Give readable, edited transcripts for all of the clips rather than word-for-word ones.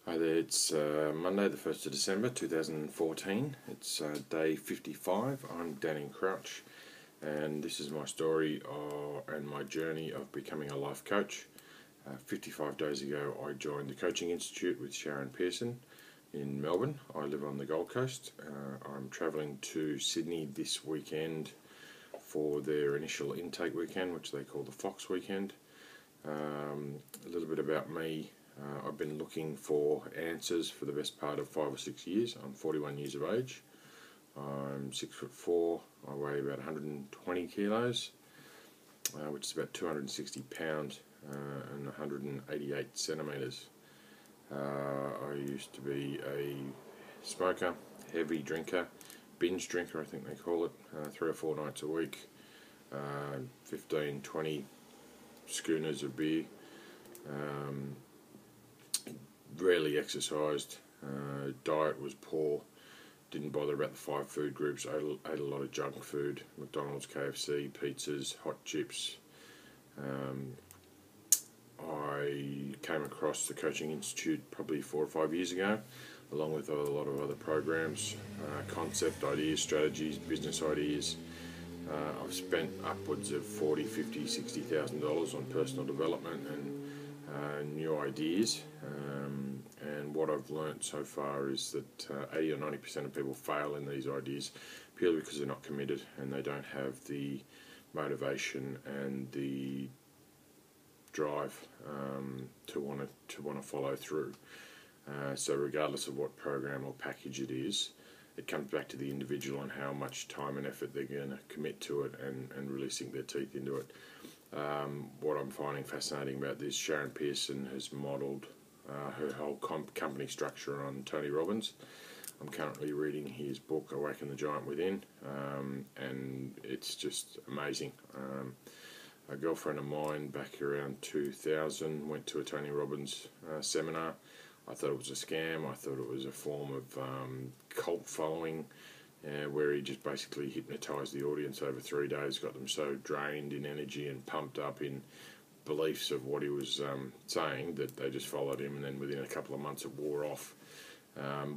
Hi there, it's Monday the 1st of December 2014. It's day 55. I'm Danny Crouch, and this is my story and my journey of becoming a life coach. 55 days ago I joined the Coaching Institute with Sharon Pearson in Melbourne. I live on the Gold Coast. I'm travelling to Sydney this weekend for their initial intake weekend, which they call the Fox Weekend. A little bit about me. I've been looking for answers for the best part of 5 or 6 years. I'm 41 years of age. I'm 6'4". I weigh about 120 kilos, which is about 260 pounds and 188 centimetres. I used to be a smoker, heavy drinker, binge drinker I think they call it, 3 or 4 nights a week, 15, 20 schooners of beer. Rarely exercised, diet was poor, didn't bother about the 5 food groups, ate a lot of junk food, McDonald's, KFC, pizzas, hot chips. I came across the Coaching Institute probably 4 or 5 years ago, along with a lot of other programs, concept ideas, strategies, business ideas. I've spent upwards of $40,000, $50,000, $60,000 on personal development and new ideas. And what I've learnt so far is that 80 or 90% of people fail in these ideas purely because they're not committed and they don't have the motivation and the drive to want to follow through. So regardless of what program or package it is, it comes back to the individual and how much time and effort they're going to commit to it and really sink their teeth into it. What I'm finding fascinating about this, Sharon Pearson has modelled her whole company structure on Tony Robbins. I'm currently reading his book, Awaken the Giant Within, and it's just amazing. A girlfriend of mine back around 2000 went to a Tony Robbins seminar. I thought it was a scam. I thought it was a form of cult following, where he just basically hypnotised the audience over 3 days, got them so drained in energy and pumped up in beliefs of what he was saying that they just followed him, and then within a couple of months it wore off.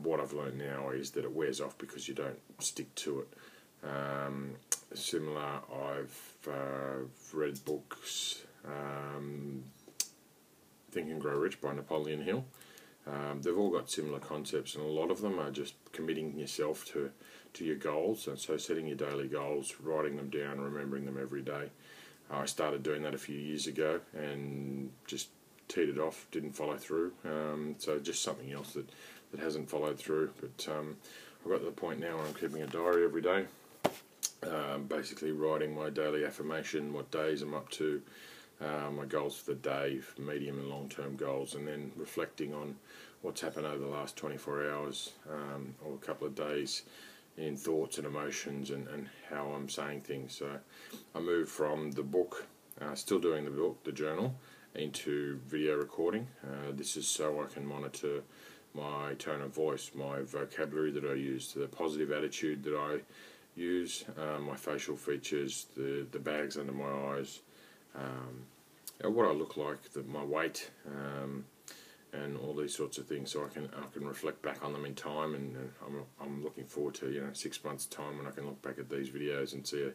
What I've learned now is that it wears off because you don't stick to it. Similar, I've read books, Think and Grow Rich by Napoleon Hill. They've all got similar concepts, and a lot of them are just committing yourself to your goals, and so setting your daily goals, writing them down, remembering them every day. I started doing that a few years ago and just teed it off, didn't follow through, so just something else that hasn't followed through. But I've got to the point now where I'm keeping a diary every day, basically writing my daily affirmation, what days I'm up to, my goals for the day, medium and long-term goals, and then reflecting on what's happened over the last 24 hours or a couple of days in thoughts and emotions and how I'm saying things. So I moved from the book, still doing the book, the journal, into video recording. This is so I can monitor my tone of voice, my vocabulary that I use, the positive attitude that I use, my facial features, the bags under my eyes, what I look like, my weight, and all these sorts of things, so I can reflect back on them in time, and I'm looking forward to 6 months' time when I can look back at these videos and see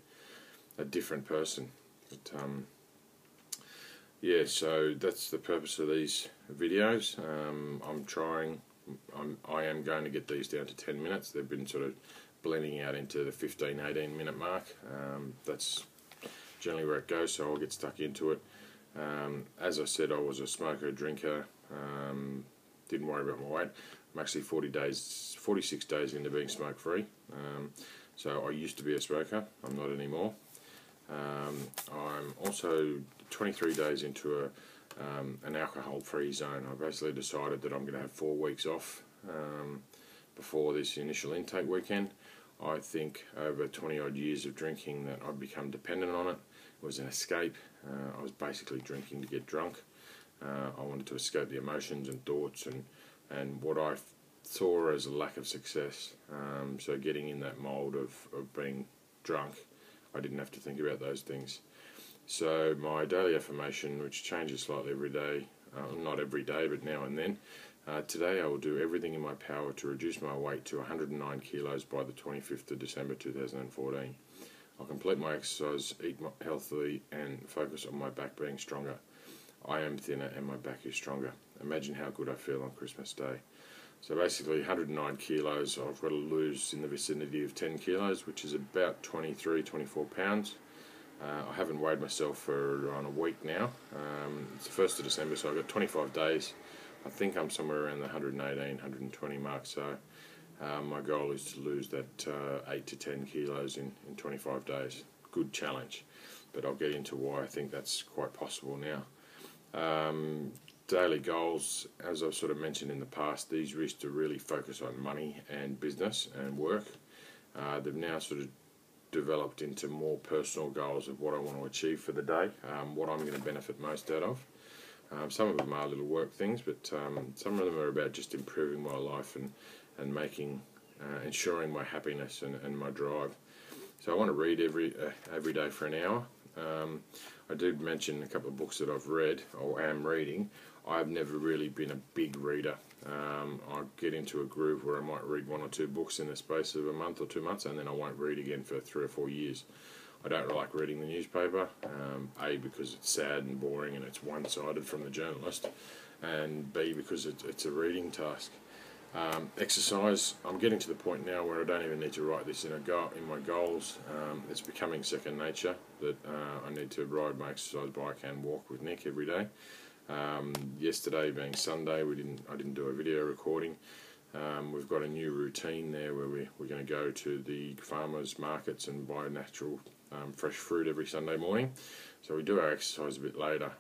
a different person. But yeah, so that's the purpose of these videos. I am going to get these down to 10 minutes. They've been sort of blending out into the 15-18 minute mark. That's generally where it goes, so I'll get stuck into it. As I said, I was a smoker, drinker, didn't worry about my weight. I'm actually 46 days into being smoke free. So I used to be a smoker, I'm not anymore. I'm also 23 days into an alcohol free zone. I basically decided that I'm going to have 4 weeks off before this initial intake weekend. I think over 20 odd years of drinking that I'd become dependent on it. It was an escape. I was basically drinking to get drunk. I wanted to escape the emotions and thoughts and what I saw as a lack of success. So getting in that mould of being drunk, I didn't have to think about those things. So my daily affirmation, which changes slightly every day, not every day, but now and then. Today I will do everything in my power to reduce my weight to 109 kilos by the 25th of December 2014. I'll complete my exercise, eat healthily, and focus on my back being stronger. I am thinner and my back is stronger. Imagine how good I feel on Christmas Day. So basically 109 kilos, I've got to lose in the vicinity of 10 kilos, which is about 23, 24 pounds. I haven't weighed myself for around a week now. It's the 1st of December, so I've got 25 days. I think I'm somewhere around the 118, 120 mark, so my goal is to lose that 8 to 10 kilos in 25 days. Good challenge, but I'll get into why I think that's quite possible now. Daily goals, as I've sort of mentioned in the past, these used to really focus on money and business and work. They've now sort of developed into more personal goals of what I want to achieve for the day, what I'm going to benefit most out of. Some of them are little work things, but some of them are about just improving my life and making, ensuring my happiness and my drive. So I want to read every day for an hour. I did mention a couple of books that I've read or am reading. I've never really been a big reader. I get into a groove where I might read 1 or 2 books in the space of a month or 2 months, and then I won't read again for 3 or 4 years. I don't like reading the newspaper, A, because it's sad and boring and it's one-sided from the journalist, and B, because it's a reading task. Exercise, I'm getting to the point now where I don't even need to write this in my goals. It's becoming second nature that I need to ride my exercise bike and walk with Nick every day. Yesterday being Sunday, I didn't do a video recording. We've got a new routine there where we're going to go to the farmers markets and buy natural fresh fruit every Sunday morning. So we do our exercise a bit later,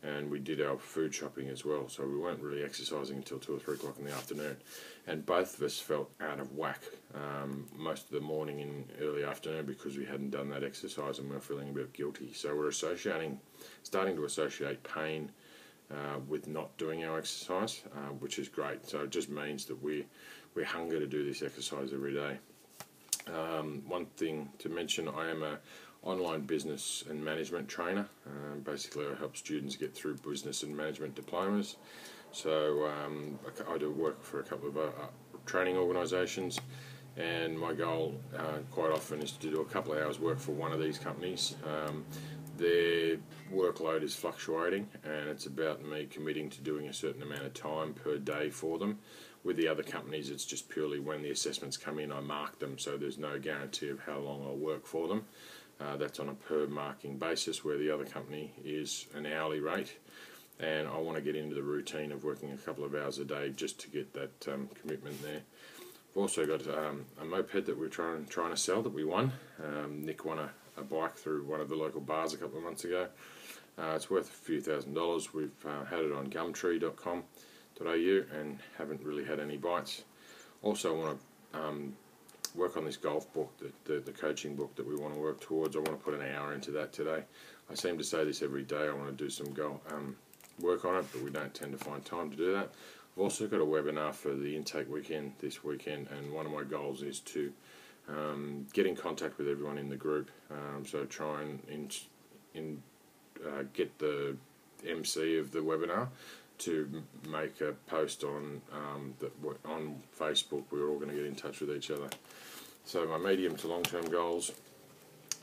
and we did our food shopping as well. So we weren't really exercising until 2 or 3 o'clock in the afternoon, and both of us felt out of whack most of the morning and early afternoon because we hadn't done that exercise and we were feeling a bit guilty. So we're starting to associate pain with not doing our exercise, which is great. So it just means that we hunger to do this exercise every day. One thing to mention, I am an online business and management trainer. Basically I help students get through business and management diplomas. So I do work for a couple of training organisations, and my goal quite often is to do a couple of hours work for one of these companies. Their workload is fluctuating, and it's about me committing to doing a certain amount of time per day for them. With the other companies, it's just purely when the assessments come in, I mark them, so there's no guarantee of how long I'll work for them. That's on a per marking basis, where the other company is an hourly rate, and I want to get into the routine of working a couple of hours a day just to get that commitment there. We've also got a moped that we're trying to sell that we won. Nick won a bike through one of the local bars a couple of months ago. It's worth a few $1,000s. We've had it on gumtree.com.au and haven't really had any bites. Also want to work on this golf book, the coaching book that we want to work towards. I want to put an hour into that today. I seem to say this every day. I want to do some work on it, but we don't tend to find time to do that. I've also got a webinar for the intake weekend this weekend, and one of my goals is to get in contact with everyone in the group. So try and get the MC of the webinar to make a post on Facebook. We're all going to get in touch with each other. So my medium to long-term goals,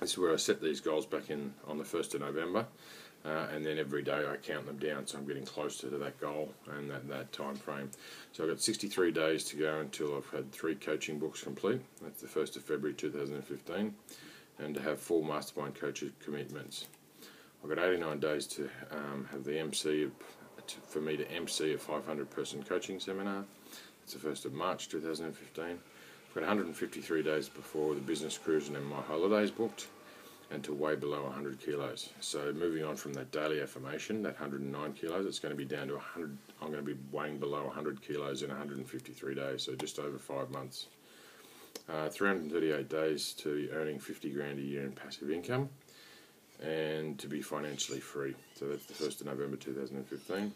this is where I set these goals back in on the 1st of November. And then every day I count them down, so I'm getting closer to that goal and that time frame. So I've got 63 days to go until I've had 3 coaching books complete. That's the 1st of February 2015, and to have 4 mastermind coaches commitments. I've got 89 days to have the MC for me to MC a 500-person coaching seminar. It's the 1st of March 2015. I've got 153 days before the business cruise and then my holidays booked, and to weigh below 100 kilos. So moving on from that daily affirmation, that 109 kilos, it's going to be down to 100. I'm going to be weighing below 100 kilos in 153 days, so just over 5 months. 338 days to be earning 50 grand a year in passive income, and to be financially free. So that's the 1st of November 2015.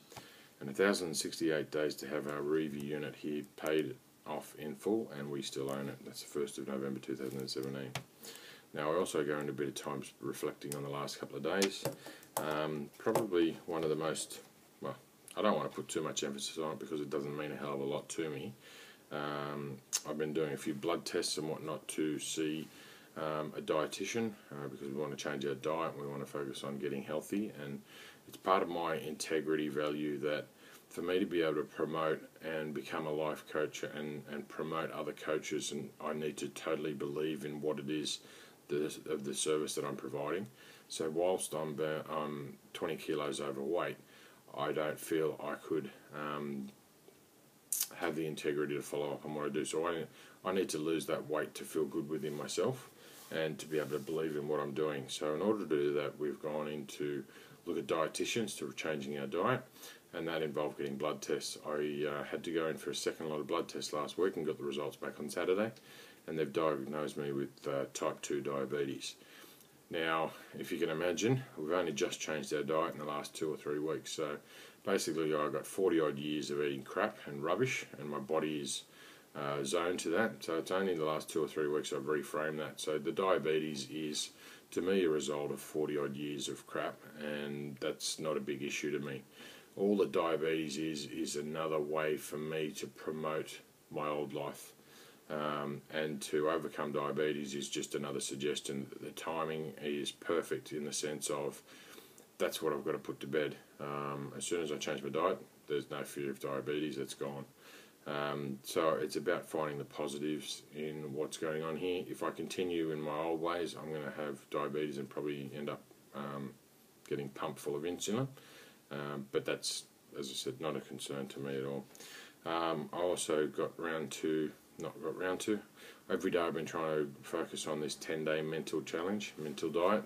And 1,068 days to have our review unit here paid off in full, and we still own it. That's the 1st of November 2017. Now I also go into a bit of time reflecting on the last couple of days. Probably one of the most I don't want to put too much emphasis on it because it doesn't mean a hell of a lot to me. I've been doing a few blood tests and whatnot to see a dietitian because we want to change our diet and we want to focus on getting healthy, and it's part of my integrity value that for me to be able to promote and become a life coach and promote other coaches, and I need to totally believe in what it is of the service that I'm providing. So whilst I'm 20 kilos overweight, I don't feel I could have the integrity to follow up on what I do. So I need to lose that weight to feel good within myself and to be able to believe in what I'm doing. So in order to do that, we've gone into look at dietitians to changing our diet, and that involved getting blood tests. I had to go in for a second lot of blood tests last week and got the results back on Saturday, and they've diagnosed me with type 2 diabetes. Now, if you can imagine, we've only just changed our diet in the last 2 or 3 weeks. So basically, I got 40 odd years of eating crap and rubbish, and my body is zoned to that. So it's only in the last 2 or 3 weeks I've reframed that. So the diabetes is, to me, a result of 40 odd years of crap, and that's not a big issue to me. All that diabetes is another way for me to promote my old life. And to overcome diabetes is just another suggestion that the timing is perfect in the sense of that's what I've got to put to bed. As soon as I change my diet, there's no fear of diabetes, it's gone. So it's about finding the positives in what's going on here. If I continue in my old ways, I'm going to have diabetes and probably end up getting pumped full of insulin. But that's, as I said, not a concern to me at all. I also every day I've been trying to focus on this 10-day mental diet.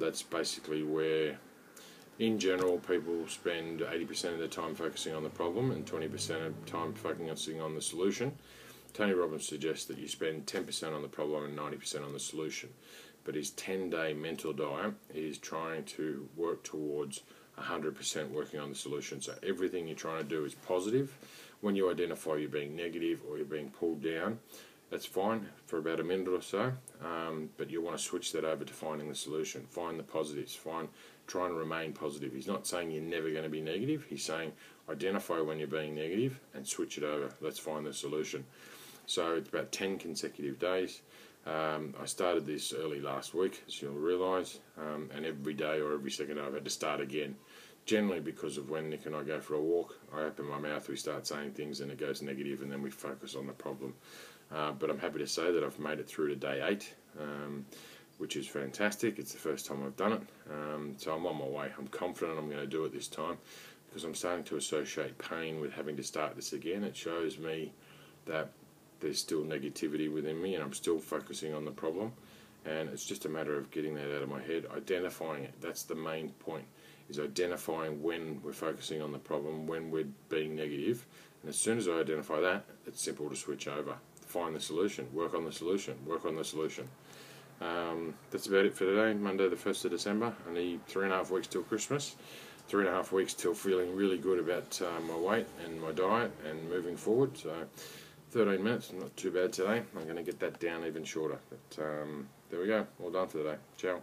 That's basically where, in general, people spend 80% of their time focusing on the problem and 20% of time focusing on the solution. Tony Robbins suggests that you spend 10% on the problem and 90% on the solution. But his 10-day mental diet is trying to work towards 100% working on the solution. So everything you're trying to do is positive. When you identify you're being negative or you're being pulled down, that's fine for about a minute or so, but you want to switch that over to finding the solution. Find the positives. Try and remain positive. He's not saying you're never going to be negative. He's saying identify when you're being negative and switch it over. Let's find the solution. So it's about 10 consecutive days. I started this early last week, as you'll realise, and every day or every second day I've had to start again. Generally because of when Nick and I go for a walk, I open my mouth, we start saying things and it goes negative, and then we focus on the problem. But I'm happy to say that I've made it through to day 8, which is fantastic. It's the first time I've done it, so I'm on my way. I'm confident I'm going to do it this time because I'm starting to associate pain with having to start this again. It shows me that there's still negativity within me and I'm still focusing on the problem, and it's just a matter of getting that out of my head, identifying it. That's the main point, is identifying when we're focusing on the problem, when we're being negative, and as soon as I identify that, it's simple to switch over. Find the solution, work on the solution, work on the solution. That's about it for today, Monday the 1st of December. Only 3.5 weeks till Christmas, 3.5 weeks till feeling really good about my weight and my diet and moving forward. So 13 minutes, not too bad today. I'm going to get that down even shorter. But there we go, all done for today. Ciao.